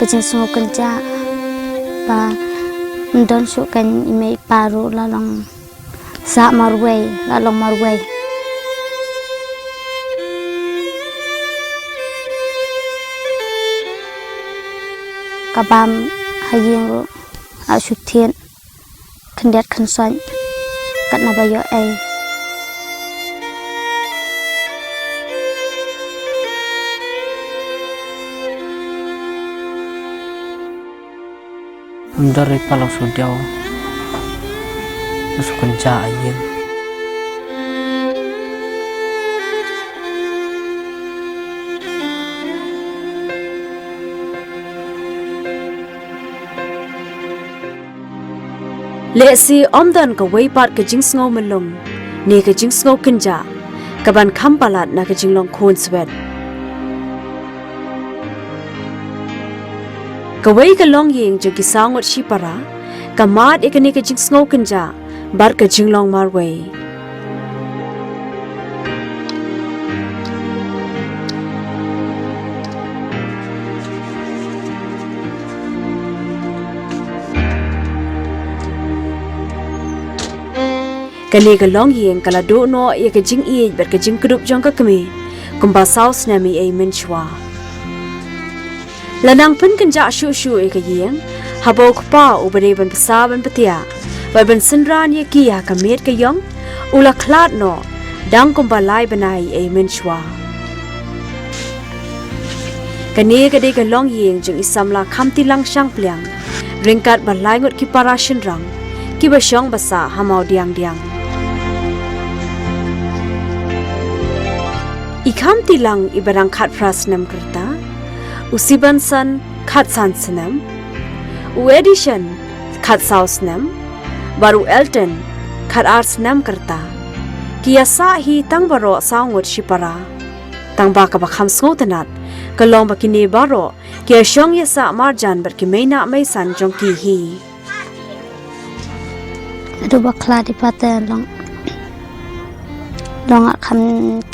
kecing sungu kerja ba don su kan ime paru lalong sa marway lalong marway kabam hayeng ro asutien kendet kenson kat nabayo ai dari palau sudiau masuk kerja ayam lesi omdan ka weipat ka jingsngau melong ne ka jingsngau kenja kaban khampalat na ka jinglong khon swet kawai ka long yeng jo ki sangot shipara kamat ekane ka jingsngau kenja bar ka jinglong marway kane ka long yeng kala do no ye ka jing e bar ka jing krup jong ka kami kumba saus na mi ai menchwa lanang pen kenja shu shu e ka yeng habo khpa ubare ban pasa ban patia ba ban sinran ye ki ya ka met ka yong ula khlat no dang kumba lai banai ai menchwa kane ka de ka long yeng jing isamla khamti lang shang plyang ringkat ba lai ngot ki para shin rang ki ba shong basa hamau diang diang ikam tilang ibarang khat prasnam kerta usiban san khat sansanam u edition khat sausnam baru elton khat arsnam kerta kiasa hi tang baro saungot shipara tang ba ka bakham sngotanat kalong bakini baro kia shong yasa marjan bar ki meina mai san jong ki hi adu bakla di paten long akam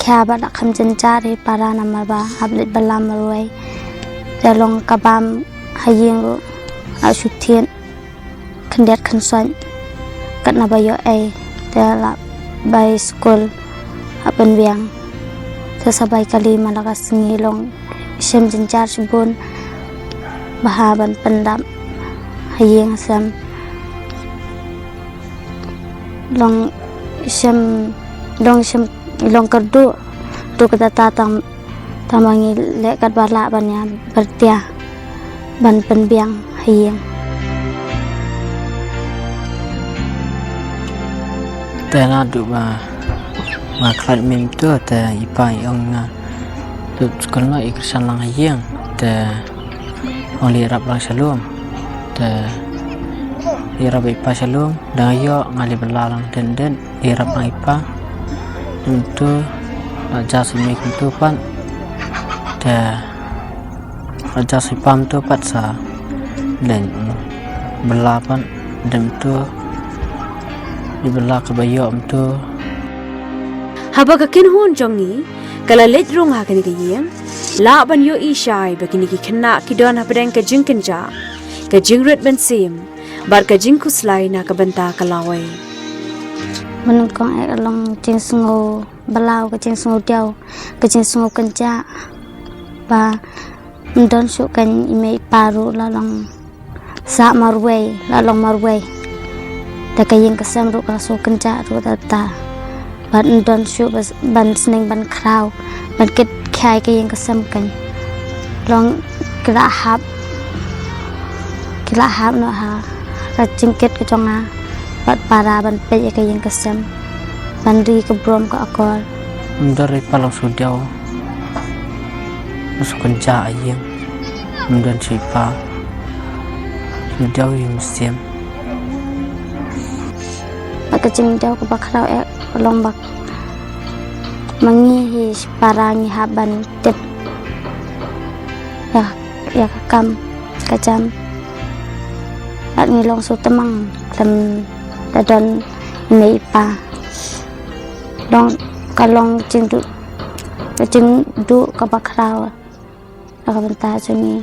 kya ba akam jenjari para nama ba hablit balam marway jalong kabam hayeng ro asutien kendet kenson kat nabayo ai dala by school apen biang sasabai kali malaga singilong sem jenjar subun bahaban pendam hayeng sam long sem long kerdu tu kata tatang tamangi lekat bala bannya bertia ban penbiang hayeng tena du ma klat min tu te ipai ong na tu sekolah iksan lang hayeng te only rap lang shalom te irap ipa shalom dah yo ngali belalang den irap lang ipa untuk jas mi tu pan te jas ipam tu pat sa dan belapan dan tu dibela ke bayo tu haba ka kin hun jongi kala let rong ha kani ka yeng la ban yo ishai bakini ki khanna ki don ha padang ka jing kenja ka jing ret ban sim bar ka jing kuslai na ka banta kalawai menungkong ek long jing sungu balau ke jing sungu diau ke jing sungu kenja ba don su kan ime paru lalong sa marway lalong marway ta kayeng kesam ru ka su kenja ru ta ban don su ban sneng ban kraw ban kit khai kayeng kesam kan long kila hap no ha ka jingket ke jonga bat para ban pe kayeng kesam ban ri ke brom ka akol dari palau sudiau masuk kerja ayam dan siapa sudiau yang mestiam kecing jauh ke bakrau long bak mengihi parangi haban tip ya kam kacam at ngilong su temang tem dadon nei pa dong kalong cing du ka bakrau ka benta sungi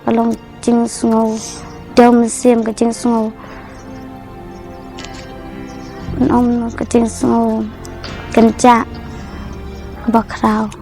kalong kecing sungai dia musim kecing sungai om kecing sungai kencak bakrau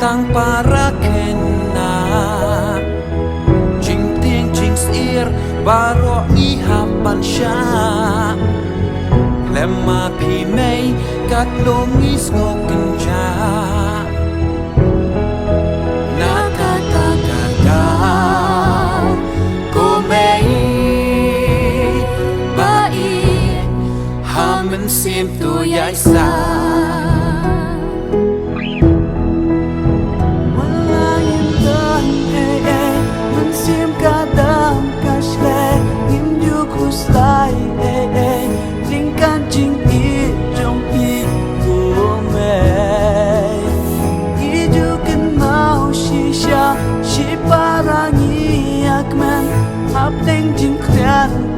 tang para kena jing ting jing sir baro ni hapan sha lemma pi mei kat longi skoken ja na ta ta ta ta ko mei ba i hamen sim tu yai sa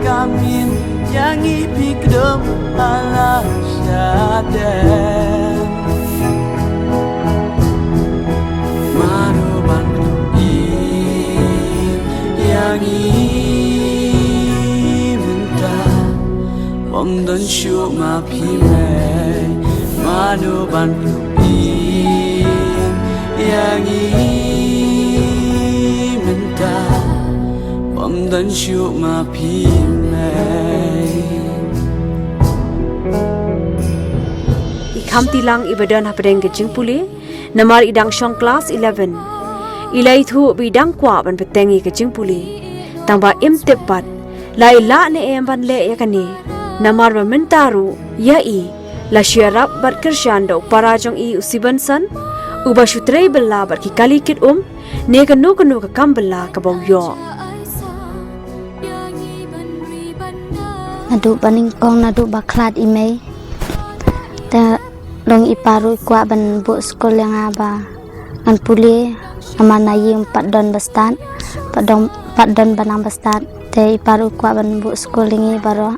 Kamin yang ipikdom ala syaden manuban yang minta mongdon syu ma pime manuban yang minta dan syuk ma pimai Ikham tilang ibadan hapadeng kecing puli namar idang syong kelas 11 ilai thu bidang kwa ban petengi kecing puli tangba im tepat lai la ne em ban le yakani namar ba mentaru ya i la syarab bar kershan do parajong i usiban san uba syutrei bella bar ki kali kit ne kanu ka kambella ka bau yo nadu baning kong nadu baklat email ta long iparu kwa ban bu skol yang aba an puli amana yim padon bastan padon banang bastan te iparu kwa ban bu skol lingi baro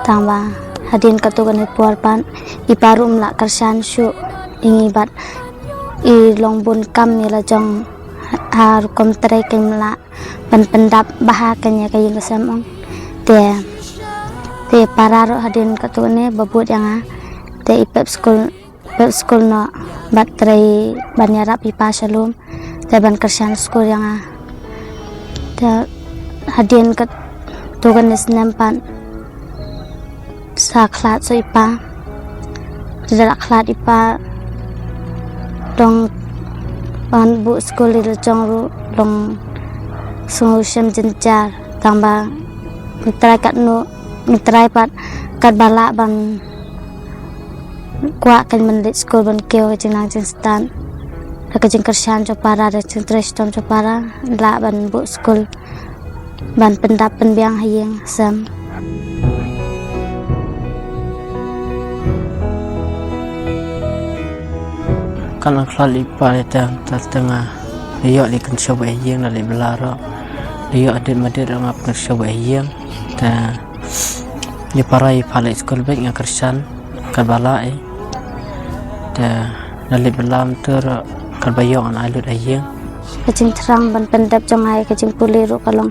tamba hadin katugan puar pan iparu mla karsan syu ingi bat i long bun kam ni la jong har kom trai ken mla ban pendap bahakanya kayin kesamong te pararo hadin katune babut yang te pep school no batrai banyarap ipa shalom te ban kersan school yang te hadin kat tugan nesnempan sa klat so ipa tidak klat ipa dong ban bu school di jong ru dong sungu sem jencar tambah mitrai kat no mitrai pat kat bala ban kwa kan menlit school ban keo ke jinang jin stan ke jing kersan jo para de jing tres tom jo para la ban bu school ban pendap penbiang hayeng sam kan akhlak lipa itu tengah liok di kan coba yang dari belaro liok adik madir ngap kan coba yang ta ni parai pala sekolah baik yang kersan kalbalai ta dari belam ter kalbayong an alut ayeng kecing terang ban pendap jongai kecing puliru kalong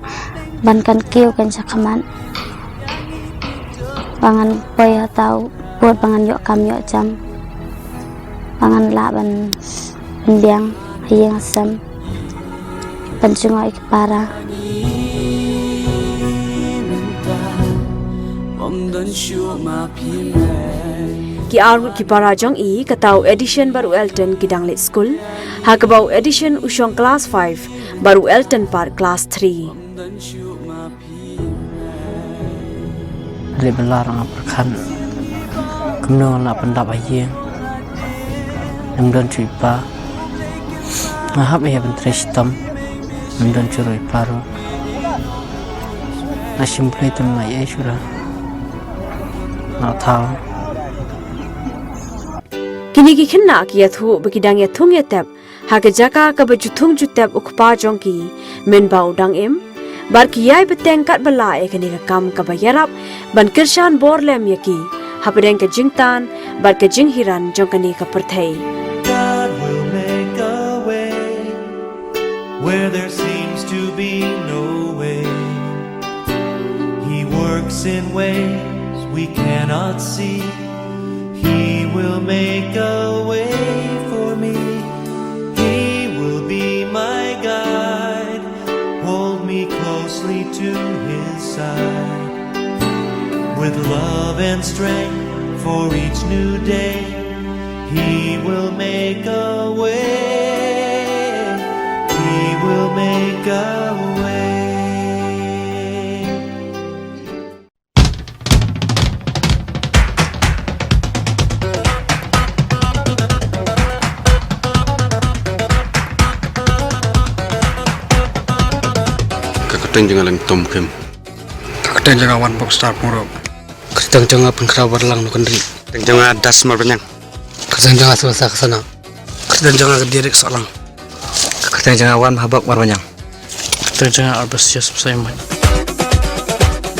ban kan kiu kan sakaman pangan poi atau buat pangan yok kam yok jam pangan la ban Biang hayang asam pancungo ikpara ki arut ki para jong I katau edition baru Elton kidang let school hakabau edition usong class 5 baru Elton par class 3 le belarang perkan kemno na pendap ayeng namdon cuipa ngahap ya bentrestom namdon curoi paru nasim play temai esura na thau kini ki khinna ki yathu bikidang yathung yatap haga jaka ka bajuthung jutap ukpa jong ki men bau dang em bar ki yai beteng kat bala e kini ka kam ka bayarap ban kirshan borlem yaki hapdeng ka jingtan bar ka jinghiran jong kani ka perthai God will make a way where there seems to be no way. He works in ways we cannot see. He will make a way for me. He will be my guide. Hold me closely to His side. With love and strength for each new day, He will make a way. He will make a way. Kakateng jangan lang tom kem. Kakateng jangan one box star murab. Kakateng jangan pengkerabar lang nukandri. Kakateng jangan das marbanyang. Kakateng jangan selesai kesana. Kakateng jangan kedirek solang. Kakateng jangan one habak marbanyang. Kakateng jangan arbasias pesaiman.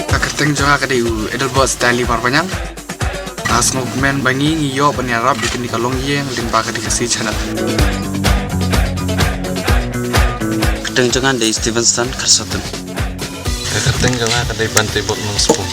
Kakateng jangan kadiu edelbot Stanley marbanyang. Tas movement bangi ngiyo penyarap bikin di kalong yeng limpa dikasih channel. Kakateng jangan dari Stevenson Kersoten. Kakateng jangan kadai bantai bot mengspon.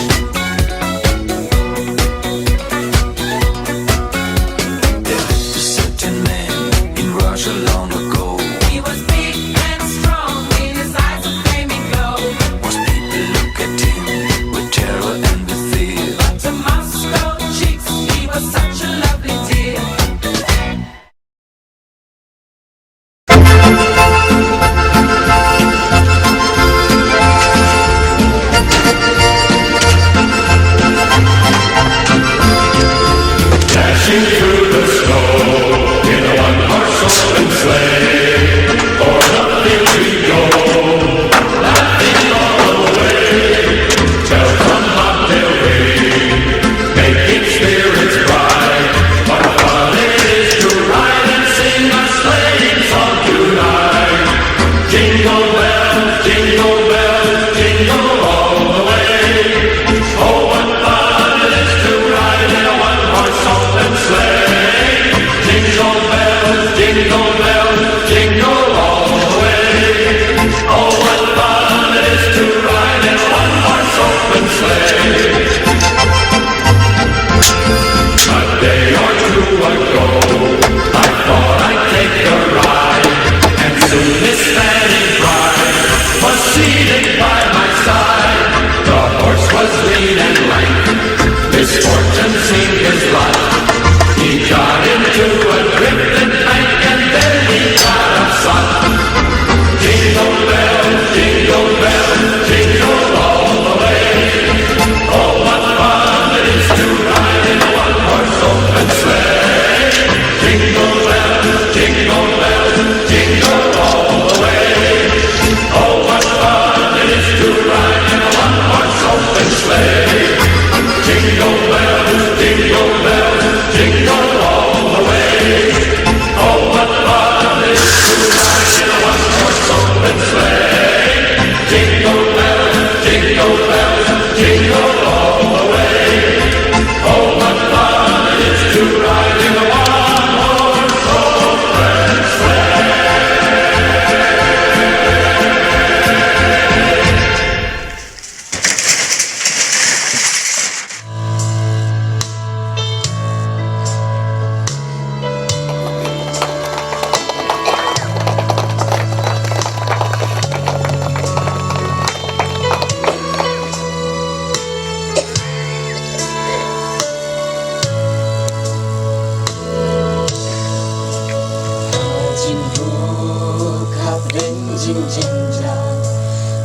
cenja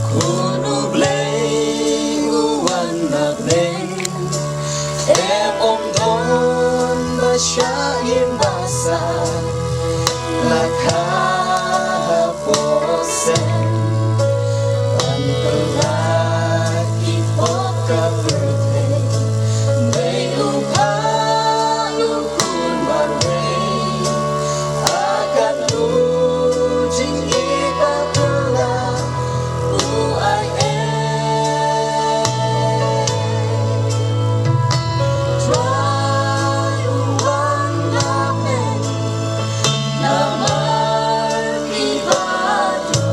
Kuno bleng Uwana bleng Om don Basyaim basa Lakah posen Antelaki Poka berteng Belupa Lukun barweng Akan lujing Iba pula Uai Try uang namen Namar kibadu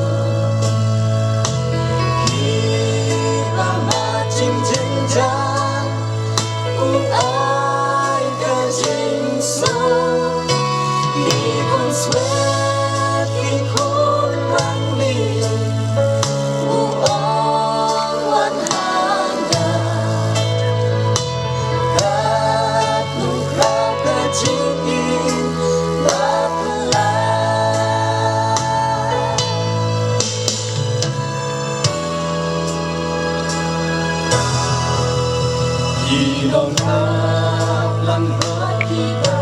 Kiba macing jenjang Uai kajing so Ibon swet ikut rangli Uang wan handa Kat nukrau kajingin Bapelai Hilong lang rot kita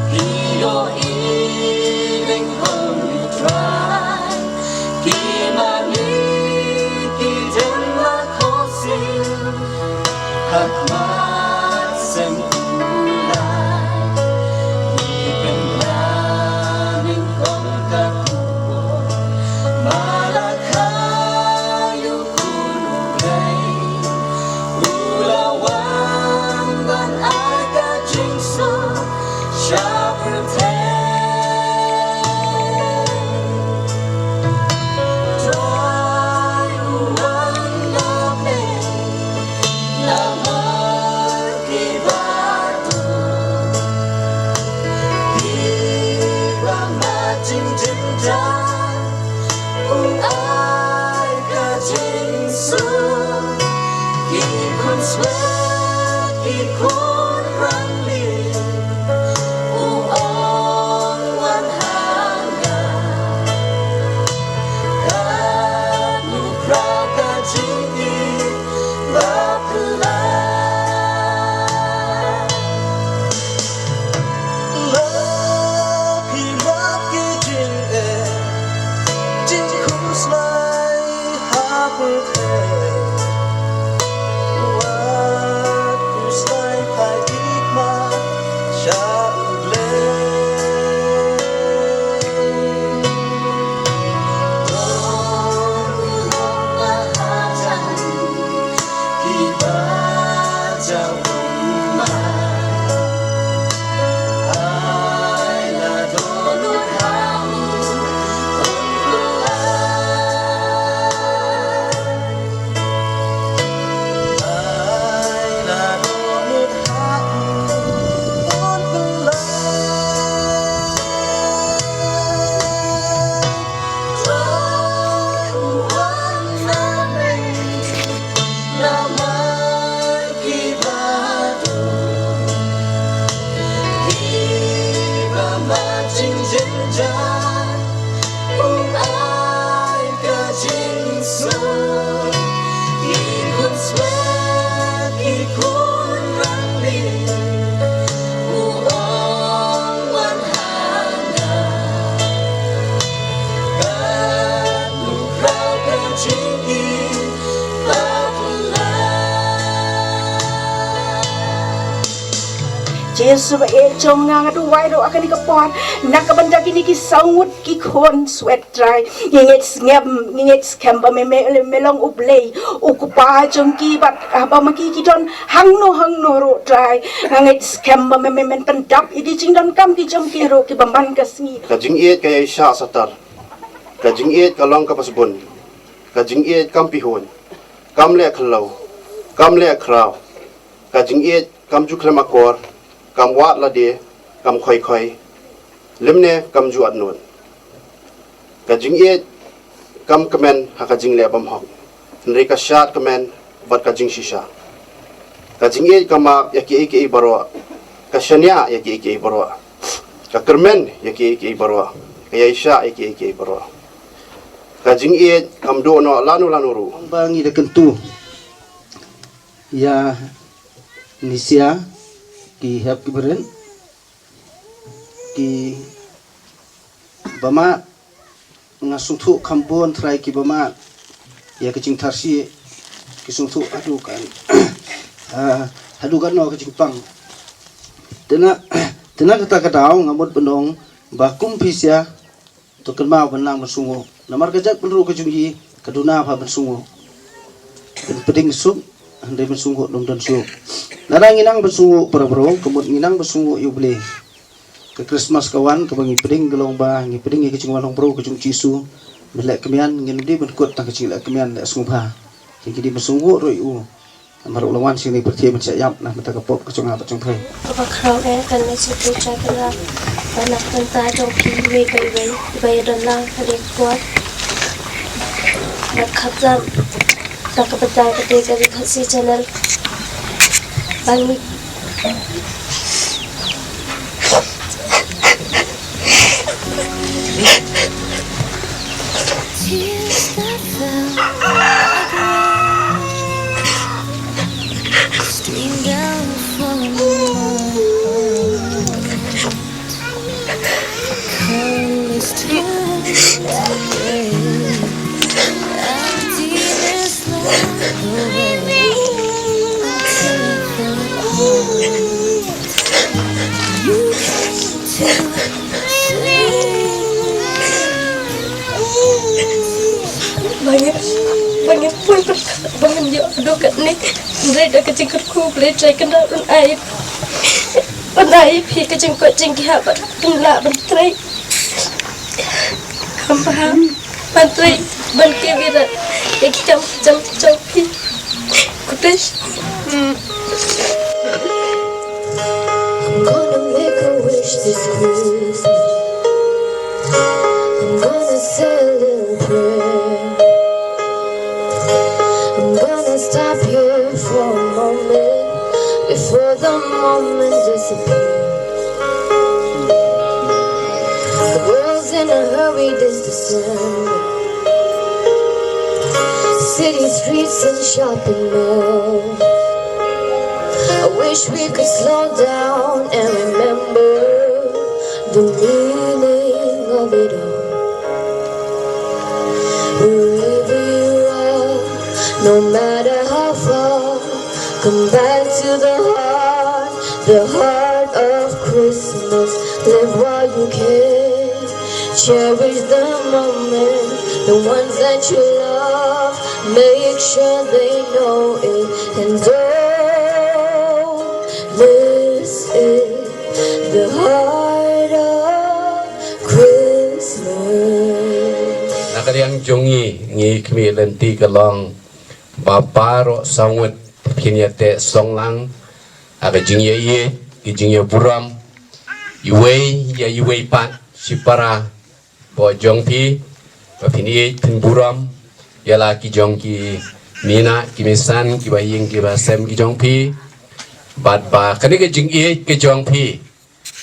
Hiyo iling holy try Kimani kiten makosin Hakmat semulai Ipen raming kong katuo Malakayu kunulay Ulawan ban ay kajingso Siya Try uwan namin Lamar kibatu Iba macing jenjang Kung ay kajingso Ikon swet, ikon rangli Uong wan hanga Kan nukrau kajingin Bapelai Laki laki jing Jing kuslai hapul Wat kuslai pai hikmat Sya'uleng Tolong lahajan Ibaja umat Aila donut hamu Aila donut hamu Try uwan namin Lamar kibadu Iba macing jenjang Kung ay kajingso Ikut swet, ikut rangli Uong wan hanga Kat nukrau kajingin Jesu ba jong nga du wai do akan ikapon nakabanda kini ki saungut ki kon sweat dry ngingit scam ba melong ublay ukupa jong ki bat ba maki ki don hangno ro dry ngit scam ba men pendap idi jingdon kam ki jong ki ro ki bamban kasngi Kajing iet kaya isya satar Kajing iet kalong kapasbon Kajing iet kam pihon Kam le khalau Kam le kraw Kajing iet kam ju klemakor Kam wat la de Kam khoi khoi Limne kam ju adnun Kajing iet Kam kemen hakajing le bam hok Nri kasyat kemen Bat kajing shisha Kajing iet kamak yaki iki barwa Kasyanya yaki iki barwa Kakermen yaki iki barwa Kaya isya yaki iki barwa kajing iet kam do no lanu ru bangi de kentu ya nisia ki hap ki beren ki bama ngasung thu kambon trai ki bama ya kecing tarsi ki sung thu adu kan adu kan no kecing pang tena kata kadau ngamut benong bakum pisya to kelmau benang bersungu namar kajak penru kejungi kaduna apa bersungu dan peding sup andai bersungu dom dan sup narang inang bersungu bro kemut inang bersungu yu beli ke Christmas kawan ke bangi peding gelong ba ngi peding ke cingwalong bro ke cung cisu melek kemian ngin di berkut tak kecil kemian dak sungba jadi bersungu ro yu namar ulawan sini bertie mencayap nah mata kapop ke cung apa cung pre apa krau kan situ cakala anak tentang joki bay dalang hari kuat nak khazan tak kebetulan ketika dikasih channel bangi banyak pun banyak yo aduh kat ni mereka kecing kerku boleh try kena air pi kecing kot cingki habat kena bentrai paham bentrai banke virat ya jam pi kutesh I'm gonna make a wish this Christmas. I'm gonna say a little prayer. I'm gonna stop here for a moment before the moment disappears. The world's in a hurry this December. City streets and shopping malls. I wish we could slow down and remember the meaning of it all. Wherever you are, no matter how far, come back to the heart of Christmas. Live while you can, cherish the moment, the ones that you love, make sure they know it, and this is the heart of Christmas. Nakariang jongi ngi kmi lenti kalong baparo sawut pinyate songlang aga jingye ye jingye buram iwei pat sipara bo jongpi bapini tin buram yala ki jongki mina kimisan ki baying ki basem ki jongpi bat ba kani ke jing e ke jong pi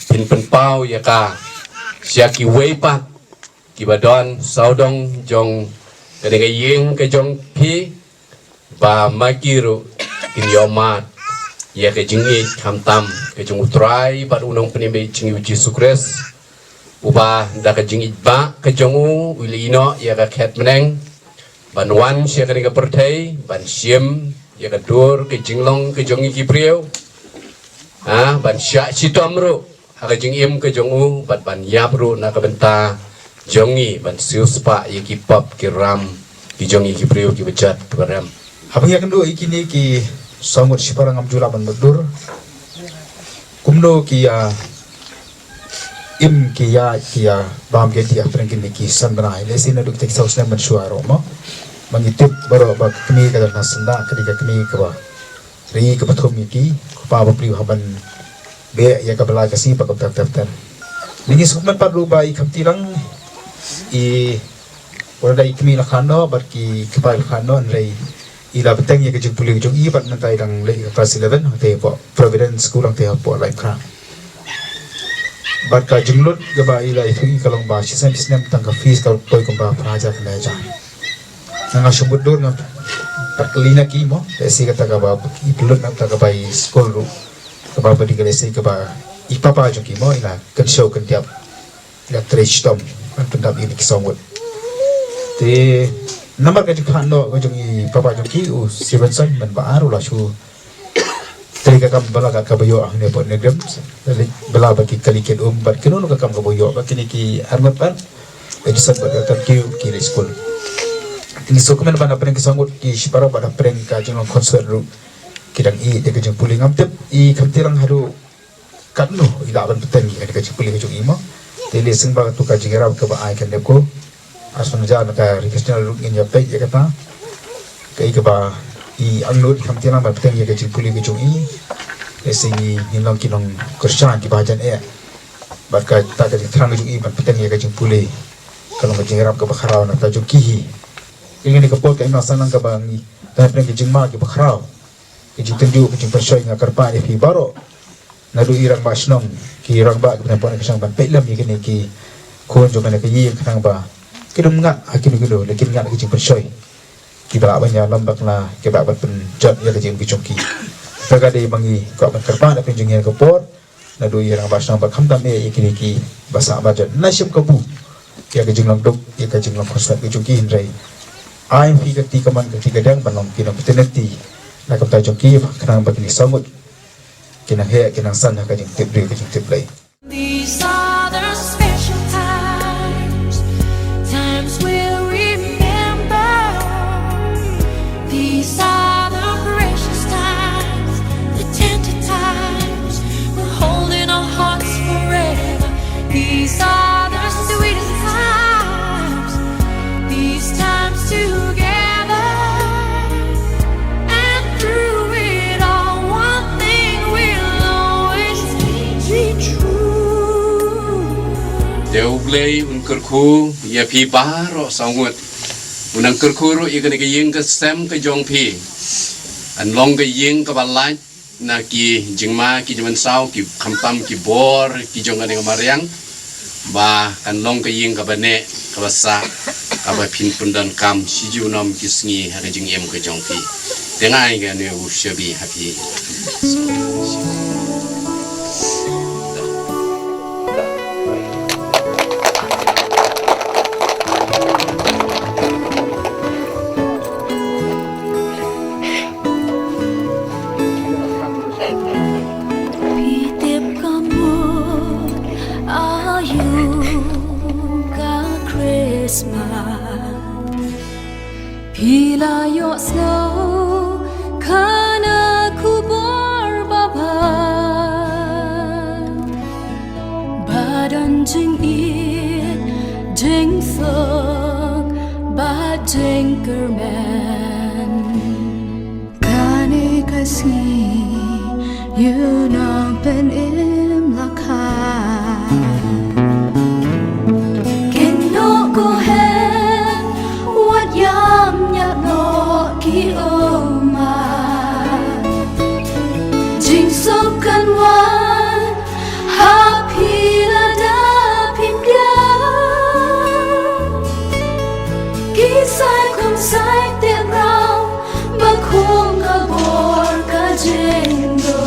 pin pen pau ya ka sia ki wei pa ki badon saudong jong kani ke yeng ke jong pi ba makiru in yomat ya ke jing e kam tam ke jong utrai bat unong penimbe jing uji sukres uba da ke jing ba ke jong ulino ya ka khet meneng ban wan sia kani ke pertai ban siem ya ka dur ke jinglong ke jong ki prieu ban syak sitom ru aga jing im ke jongu ban yap ru na ka benta jongi ban siu spa ye ki pop ki ram ki jongi ki priu ki bejat ki ram habang ya kendo ikini ki sangut siparang am jula ban bedur kumno ki im ki ya bam ke ti afren ki sandrai le sina duk tek saus na man suaro mo mangitip baro ba kini ka na sanda ketika kini ka ba ri ka pathum ki pa ba priu haban be ya ka bala kasi pa ka tap ningi sukman pa lu ba ikamti lang i wala dai kini la khano bar ki kapa khano rei ila beteng ya ke jing puli jong i bat nantai lang le class 11 te po providence school ang te po lai kra bat ka jinglot ga ba ila ithui kalong ba sisem tangka fees ka toy kumba praja kana ja nga subut dor nga perkelina ki mo desi kata ka ba ipulot na ta ka ba school ru ka ba di ka desi ka ba ipapa jo ki mo ila kan show kan tiap ila trash tom kan pendap ini kisawut te namar ka jikhan no go jong papa jo ki u sibansan man ba aru la shu Teri kakam bala kabayo ang nepot negem, bala bagi kalikin bat kino kakam kabayo bagi ni ki armat pan, edison bat kiu ki school. Ini sokomen bana pren kisangut ki sipara bana pren ka jong konser ru kidang I de jong puling amtep I kamtirang haru katno ila ban peten ni de jong puling jong imo. Tele sing ba tu ka jingera ka ba ai kan deko. Asun ja na ka requestional ru in ya pe ya kata. Kai ka ba I angnut kamtirang ban peten ya ka jong puling jong I. Esingi hinlang kinong kursan di bahajan Barka ta ka terang jong I ban peten ya ka jong puling. Kalau ka jingera ka ba kharau na ta jong kihi. Ingin dikepol ke ina sanang ke bangi dan pernah ke jingma ke bakrau ke jing tenju ke jing persoi ngak karpa ni pi baro nadu irang basnong ki irang ba ke pernah ke sang ban pelam ni kini ki kon jo mana ke yi kenang ba ke dum ngat hakim ke do lekin ngat ke jing persoi ki bala banya lambak na ke ba ban pen jot ya ke jing ki chongki pagade bangi ko ban karpa da pen jing ya ke por nadu irang basnong ba kham tam e kini ki basa ba jot nasyum kabu ya ke jing long duk ya ke jing long khosat ke chongki hindrai I'm ketika man ketika dang balong kinang peteneti na kapta joki kanang bagni sangut kinang he kinang san ka jing tibri ka jing tiblay. These are the special times, times we'll remember. These are the precious times, the tender times, we're holding our hearts forever. These are the sweetest times, these times together, and through it all, one thing will always be true. Deu blay un kerku ya pi baro sangut unang kerku ro ikan ke yeng ke sem ke jong pi an long ke yeng ke balai na ki jingma ki jaman sau ki khampam ki bor ki jong ane mariang ba kan long ke yeng ke bane ke basa ka ba pin pundan kam siju nom ki sngi ha ke jing yem ke jong pi tengai ke ne u shabi happy Pitip kamu ayu ka Christmas, pila yo snow kana kubor baba, badan jing it jing sok ba jing kerman kani kasih you know ben im lakha kino ko hen what yam ya no ki oma jing so kan wan happy la da pinga ki sai kum sai te rao ba khong ka bor ka jing do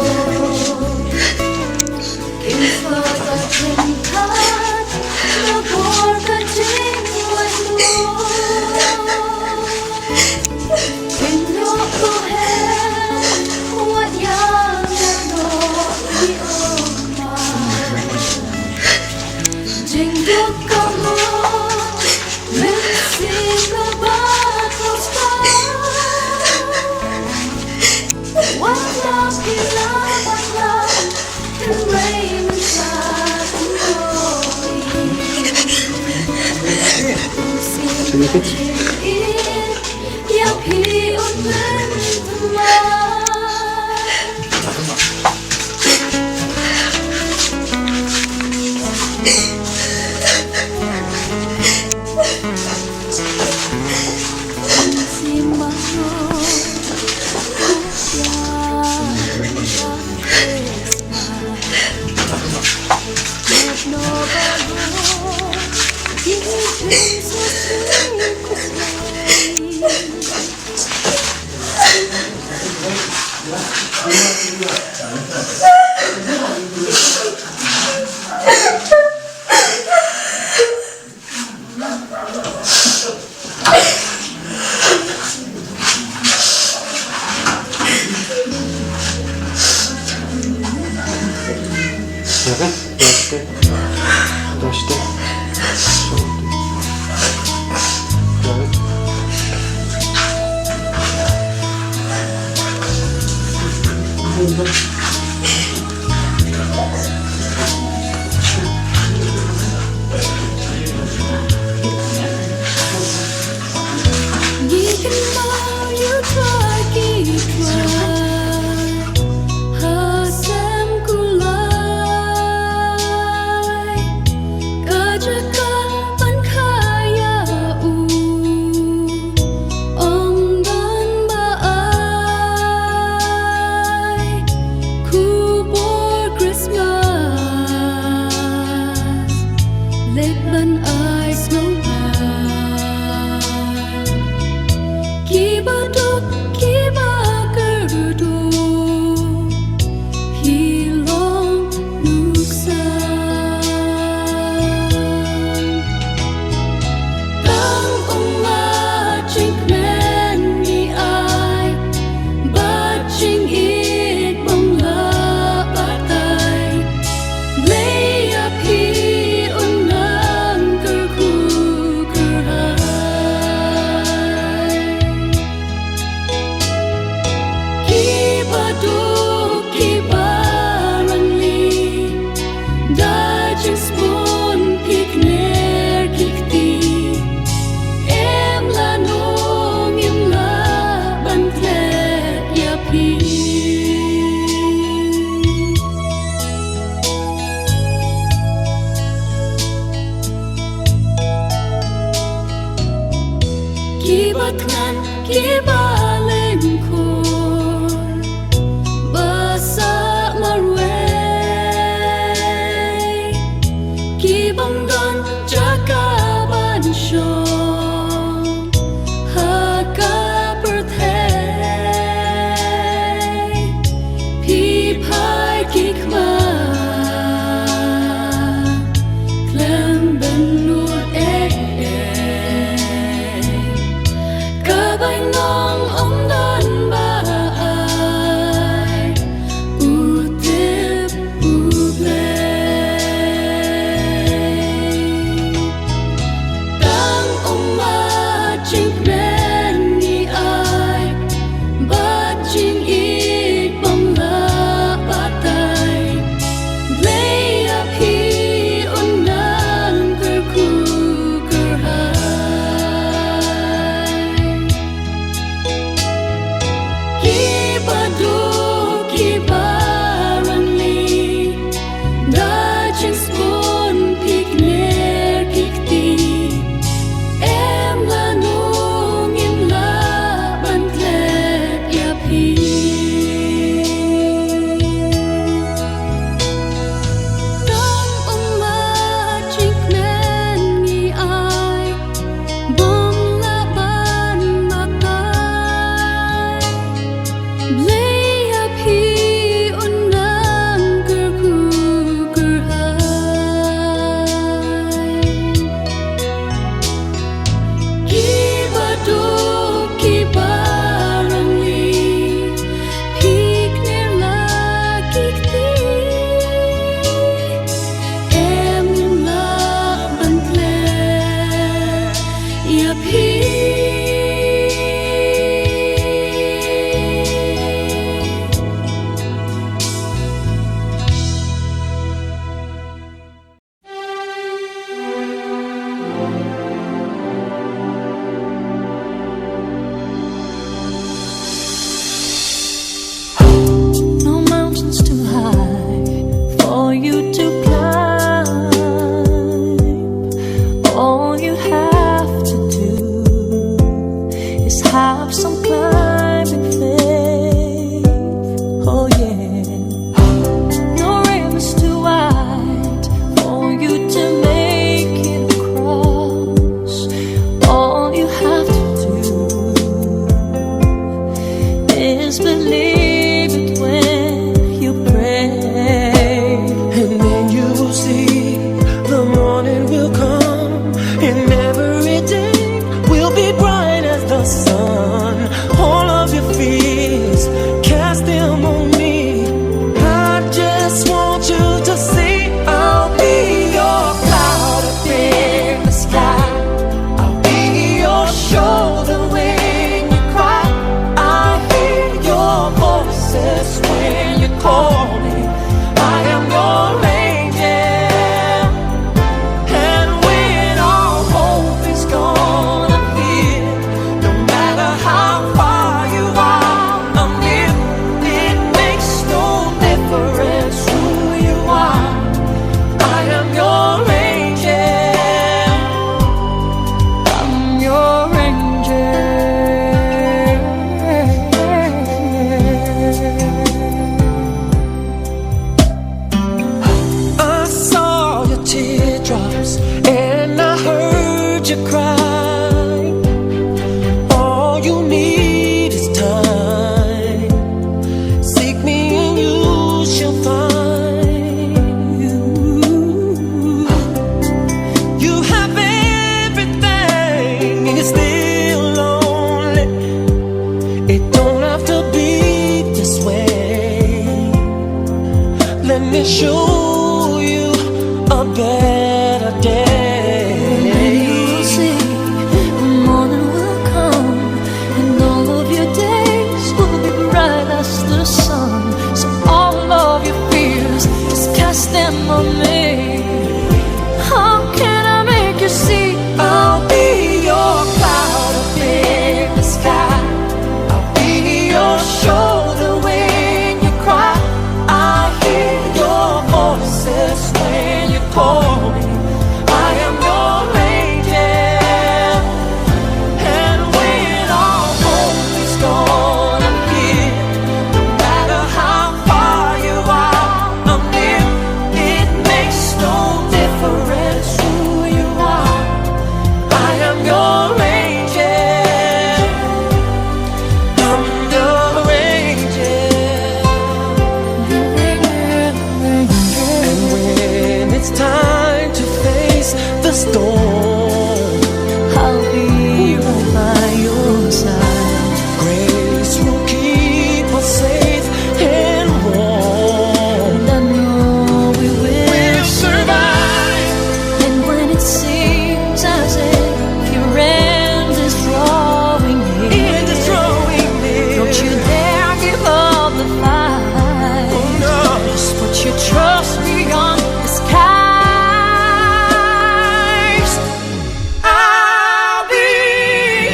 no sun. show you a better day. And you'll see the morning will come, and all of your days will be bright as the sun. So all of your fears, just cast them on me. How can I make you see? I'll be your cloud up in the sky. I'll be your shoulder when you cry. I hear your voices when you call me. I am your angel. And when all hope is gone, I'm here. No matter how far you are, I'm near. It makes no difference who you are. I am your angel. I'm your angel. And when it's time to face the storm, I'll be right by your side. grace will keep us safe and warm. And I know we will We'll survive. And when it seems as if your end is drawing near, It is drawing near. don't you dare give up the fight. Oh no. Just put your trust beyond the skies. I'll be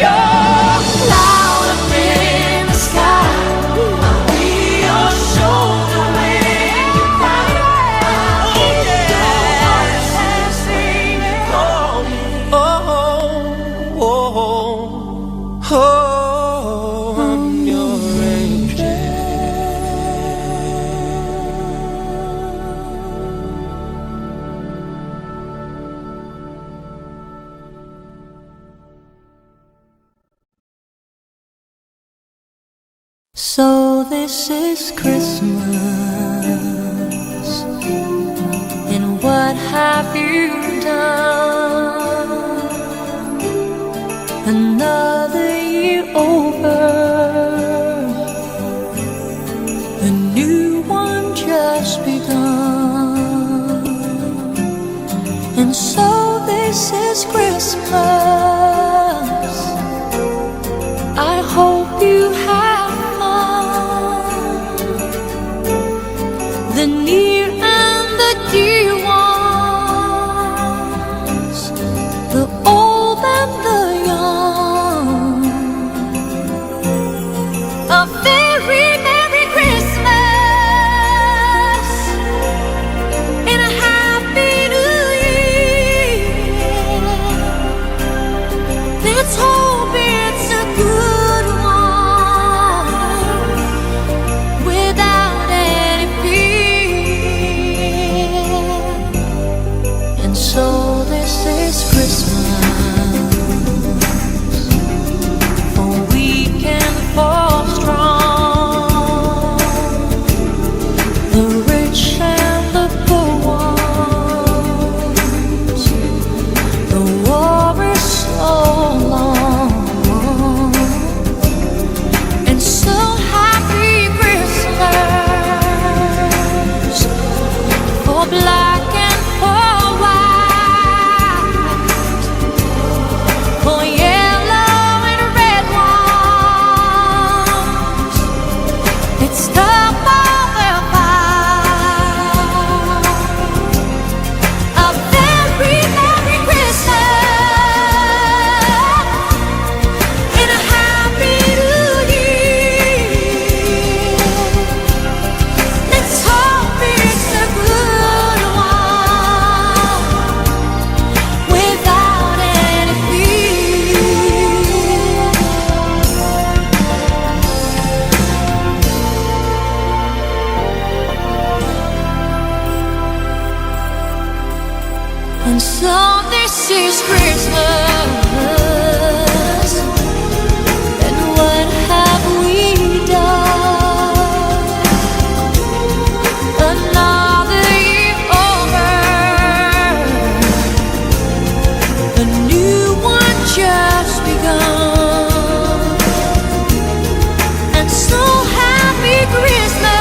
your cloud up in the sky. I'll be your shoulder when you cry. Oh yeah. Sing and call me. Oh, oh, oh, I'm your angel. So this is Christmas, and what have you done? Another year over, a new one just begun. And so this is Christmas. I hope you have fun. The near and the dear ones, the old and the young. A very Merry Christmas and a Happy New Year. Let's hope it's a good one without any fear. And so this is Christmas, for weak and for strong, the rich and the poor ones. The war is so long, and so happy Christmas for black and for white, for yellow and red ones. It's time for the fight. A very Merry Christmas and a Happy New Year. Let's hope it's a good one without any fear. And so this is Christmas, and what have we done? Another year over, a new one just begun. And so happy Christmas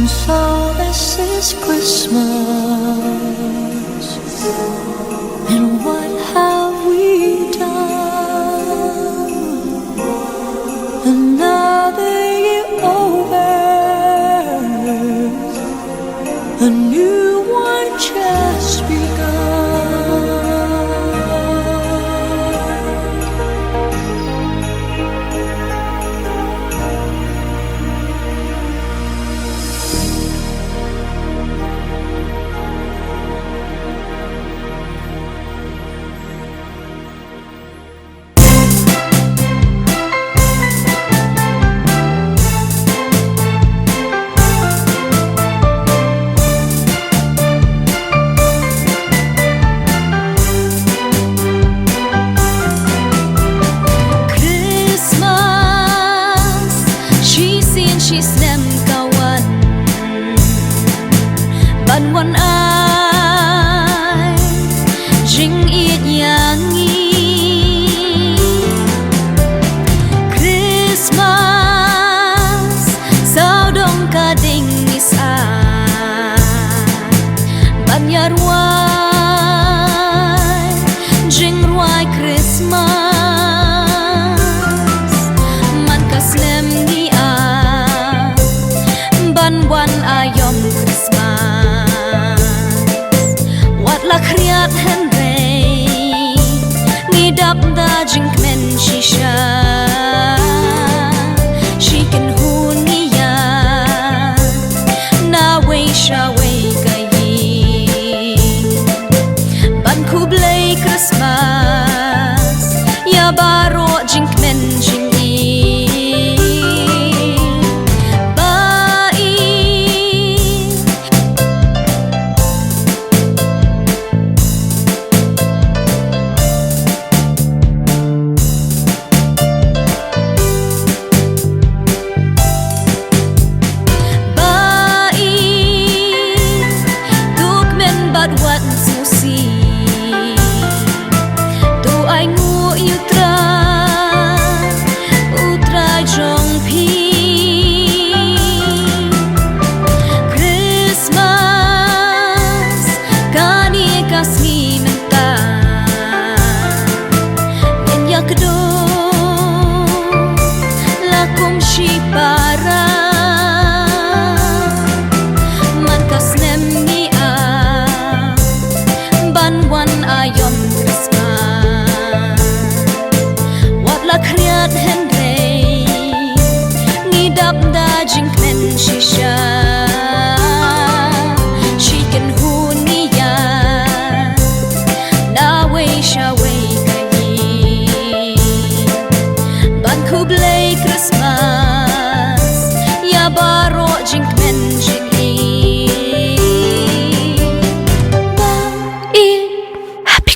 And so this is Christmas, and what have we done? Another year over, a new one just begun.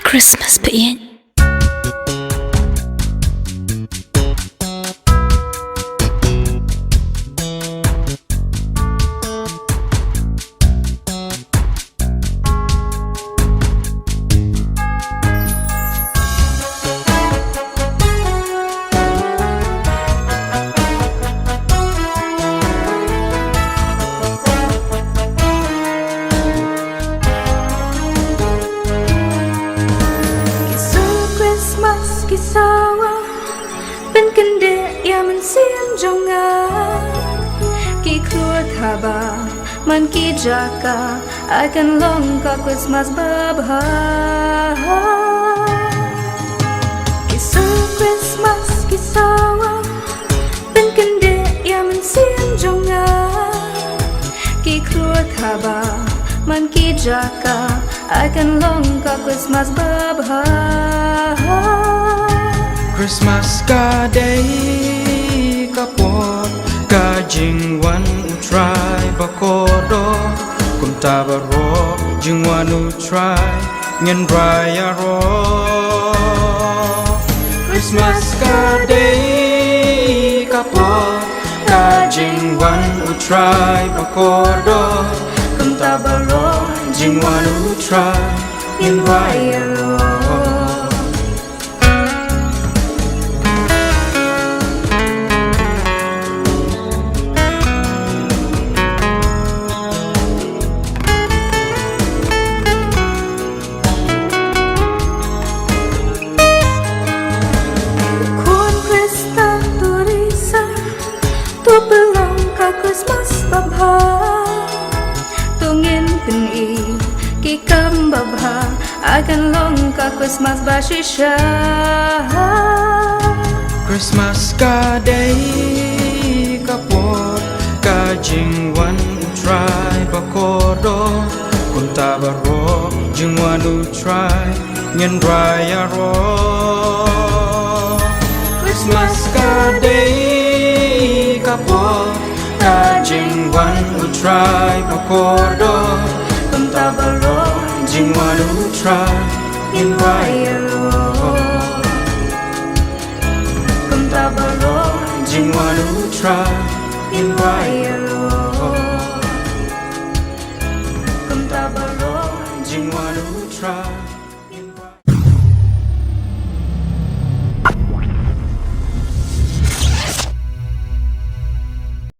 Christmas ba yan? Kisawaเป็นกันเดะยามันเสียมจงงากี่ครัวทาบามันกี่จากาI can long ka Christmas baba Kisu Christmas kisawaเป็นกันเดะยามันเสียมจงงากี่ครัวทาบามันกี่จากาI can long ka Christmas baba Christmas ka day ka pot ka jingwan utrai bakodo kum tabaro jingwan utrai ngen raya ro Christmas ka day ka pot ka jingwan utrai bakodo kum tabaro jingwan utrai ngen raya ro Christmas babha tungin pini ki kam babha akan long ka Christmas bashisha Christmas ka day ka pot ka jingwan try bakodo kunta baro jingwan try ngen raya ro Christmas ka day ka pot ka jingwan try bakodo kunta baro jingwan try ngen raya ro Tabaro, jingwanu try in Waiaro. Tabaro, jingwanu try.